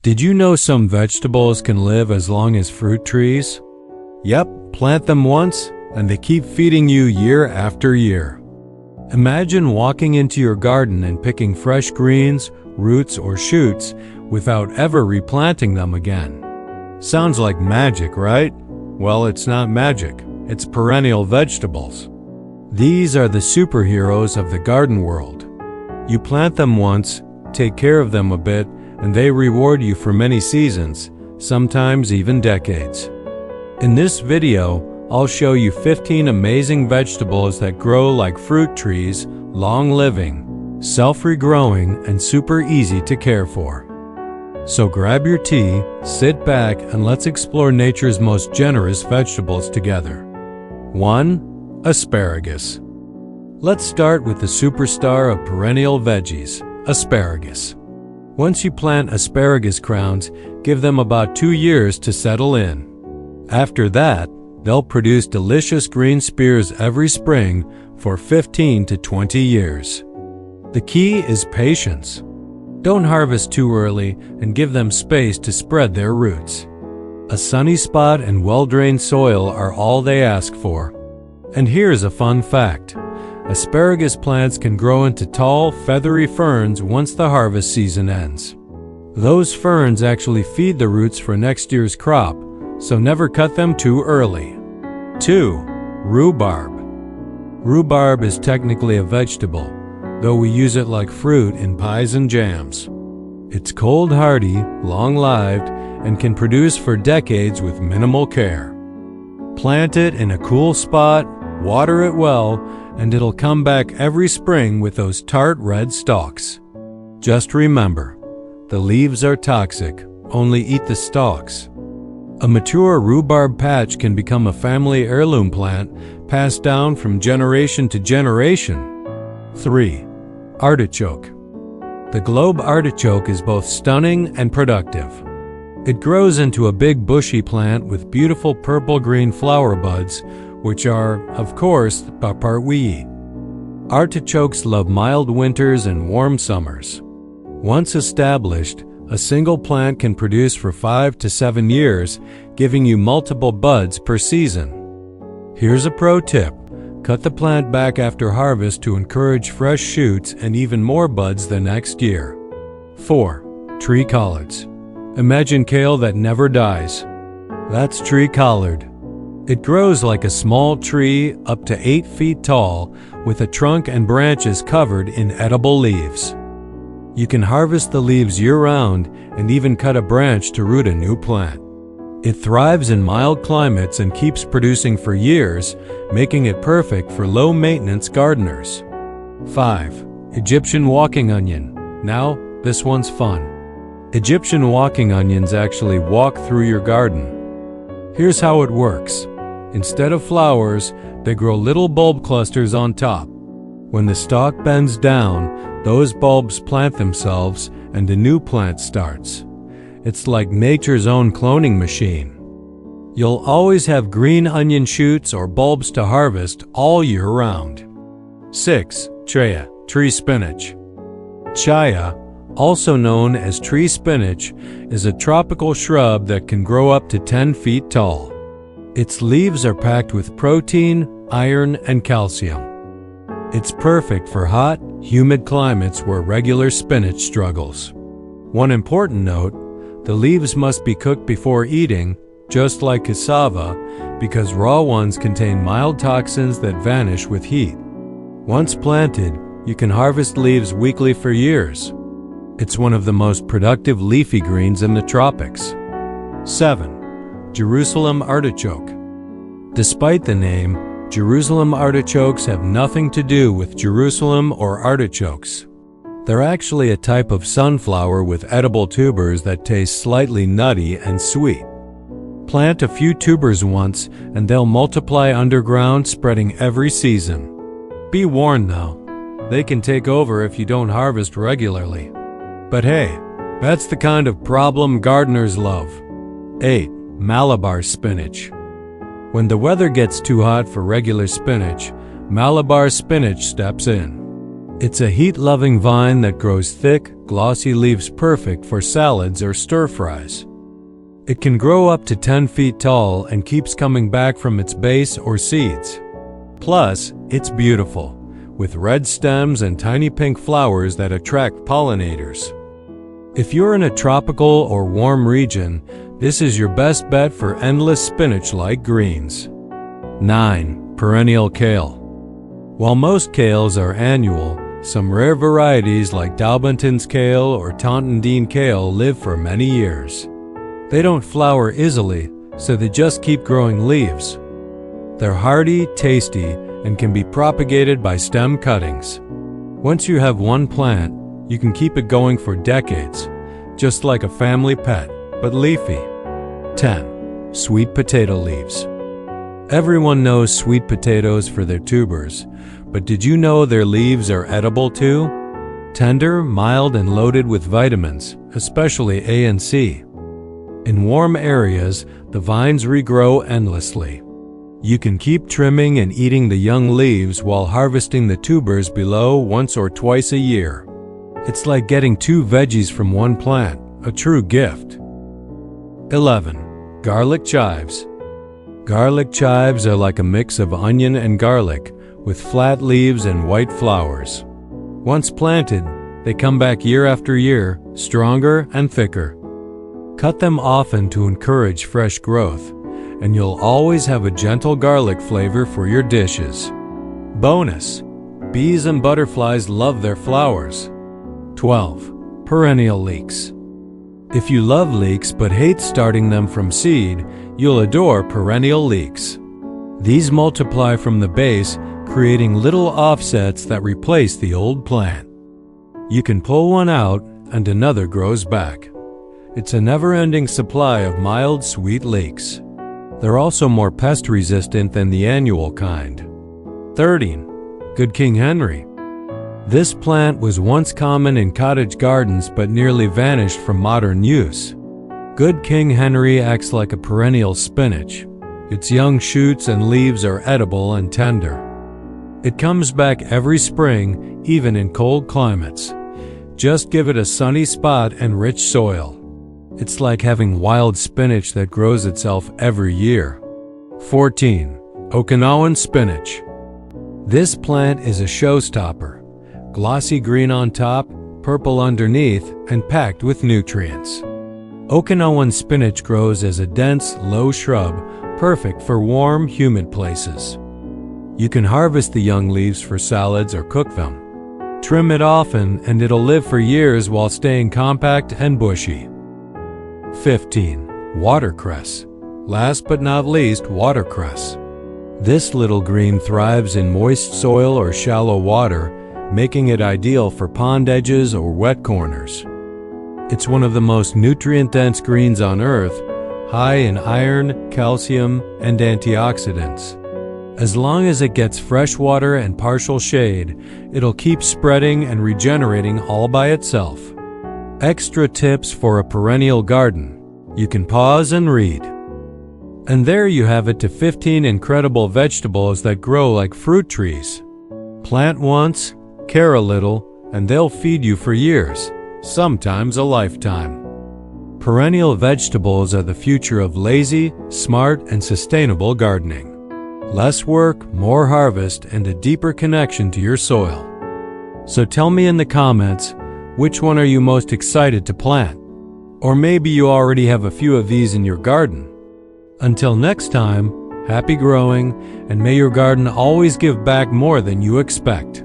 Did you know some vegetables can live as long as fruit trees? Yep, plant them once and they keep feeding you year after year. Imagine walking into your garden and picking fresh greens, roots, or shoots without ever replanting them again. Sounds like magic, right? Well, it's not magic. It's perennial vegetables. These are the superheroes of the garden world. You plant them once, take care of them a bit, and they reward you for many seasons, sometimes even decades. In this video, I'll show you 15 amazing vegetables that grow like fruit trees, long-living, self-regrowing, and super easy to care for. So grab your tea, sit back, and let's explore nature's most generous vegetables together. 1. Asparagus. Let's start with the superstar of perennial veggies, asparagus. Once you plant asparagus crowns, give them about 2 years to settle in. After that, they'll produce delicious green spears every spring for 15 to 20 years. The key is patience. Don't harvest too early and give them space to spread their roots. A sunny spot and well-drained soil are all they ask for. And here's a fun fact. Asparagus plants can grow into tall, feathery ferns once the harvest season ends. Those ferns actually feed the roots for next year's crop, so never cut them too early. 2. Rhubarb. Rhubarb is technically a vegetable, though we use it like fruit in pies and jams. It's cold hardy, long-lived, and can produce for decades with minimal care. Plant it in a cool spot, water it well, and it'll come back every spring with those tart red stalks. Just remember, the leaves are toxic, only eat the stalks. A mature rhubarb patch can become a family heirloom plant passed down from generation to generation. 3. Artichoke. The globe artichoke is both stunning and productive. It grows into a big bushy plant with beautiful purple-green flower buds, which are, of course, the part we eat. Artichokes love mild winters and warm summers. Once established, a single plant can produce for 5 to 7 years, giving you multiple buds per season. Here's a pro tip. Cut the plant back after harvest to encourage fresh shoots and even more buds the next year. 4. Tree collards. Imagine kale that never dies. That's tree collard. It grows like a small tree up to 8 feet tall with a trunk and branches covered in edible leaves. You can harvest the leaves year-round and even cut a branch to root a new plant. It thrives in mild climates and keeps producing for years, making it perfect for low-maintenance gardeners. 5. Egyptian walking onion. Now, this one's fun. Egyptian walking onions actually walk through your garden. Here's how it works. Instead of flowers, they grow little bulb clusters on top. When the stalk bends down, those bulbs plant themselves and a new plant starts. It's like nature's own cloning machine. You'll always have green onion shoots or bulbs to harvest all year round. 6. Chaya, tree spinach. Chaya, also known as tree spinach, is a tropical shrub that can grow up to 10 feet tall. Its leaves are packed with protein, iron, and calcium. It's perfect for hot, humid climates where regular spinach struggles. One important note, the leaves must be cooked before eating, just like cassava, because raw ones contain mild toxins that vanish with heat. Once planted, you can harvest leaves weekly for years. It's one of the most productive leafy greens in the tropics. 7. Jerusalem artichoke. Despite the name, Jerusalem artichokes have nothing to do with Jerusalem or artichokes. They're actually a type of sunflower with edible tubers that taste slightly nutty and sweet. Plant a few tubers once and they'll multiply underground, spreading every season. Be warned though, they can take over if you don't harvest regularly. But hey, that's the kind of problem gardeners love. 8. Malabar spinach. When the weather gets too hot for regular spinach, Malabar spinach steps in. It's a heat-loving vine that grows thick, glossy leaves perfect for salads or stir-fries. It can grow up to 10 feet tall and keeps coming back from its base or seeds. Plus, it's beautiful, with red stems and tiny pink flowers that attract pollinators. If you're in a tropical or warm region, this is your best bet for endless spinach-like greens. 9. Perennial kale. While most kales are annual, some rare varieties like Dalbanton's kale or Tontondine kale live for many years. They don't flower easily, so they just keep growing leaves. They're hardy, tasty, and can be propagated by stem cuttings. Once you have one plant, you can keep it going for decades, just like a family pet, but leafy. 10. Sweet potato leaves. Everyone knows sweet potatoes for their tubers, but did you know their leaves are edible too? Tender, mild, and loaded with vitamins, especially A and C. In warm areas, the vines regrow endlessly. You can keep trimming and eating the young leaves while harvesting the tubers below once or twice a year. It's like getting 2 veggies from one plant, a true gift. 11. Garlic chives. Garlic chives are like a mix of onion and garlic, with flat leaves and white flowers. Once planted, they come back year after year, stronger and thicker. Cut them often to encourage fresh growth, and you'll always have a gentle garlic flavor for your dishes. Bonus: bees and butterflies love their flowers. 12. Perennial leeks. If you love leeks but hate starting them from seed, you'll adore perennial leeks. These multiply from the base, creating little offsets that replace the old plant. You can pull one out and another grows back. It's a never-ending supply of mild, sweet leeks. They're also more pest-resistant than the annual kind. 13. Good King Henry. This plant was once common in cottage gardens but nearly vanished from modern use. Good King Henry acts like a perennial spinach. Its young shoots and leaves are edible and tender. It comes back every spring, even in cold climates. Just give it a sunny spot and rich soil. It's like having wild spinach that grows itself every year. 14. Okinawan spinach. This plant is a showstopper. Glossy green on top, purple underneath, and packed with nutrients. Okinawan spinach grows as a dense, low shrub, perfect for warm, humid places. You can harvest the young leaves for salads or cook them. Trim it often and it'll live for years while staying compact and bushy. 15. Watercress. Last but not least, watercress. This little green thrives in moist soil or shallow water, making it ideal for pond edges or wet corners. It's one of the most nutrient-dense greens on earth, high in iron, calcium, and antioxidants. As long as it gets fresh water and partial shade, it'll keep spreading and regenerating all by itself. Extra tips for a perennial garden. You can pause and read. And there you have it, to 15 incredible vegetables that grow like fruit trees. Plant once, care a little, and they'll feed you for years, sometimes a lifetime. Perennial vegetables are the future of lazy, smart, and sustainable gardening. Less work, more harvest, and a deeper connection to your soil. So tell me in the comments, which one are you most excited to plant? Or maybe you already have a few of these in your garden. Until next time, happy growing, and may your garden always give back more than you expect.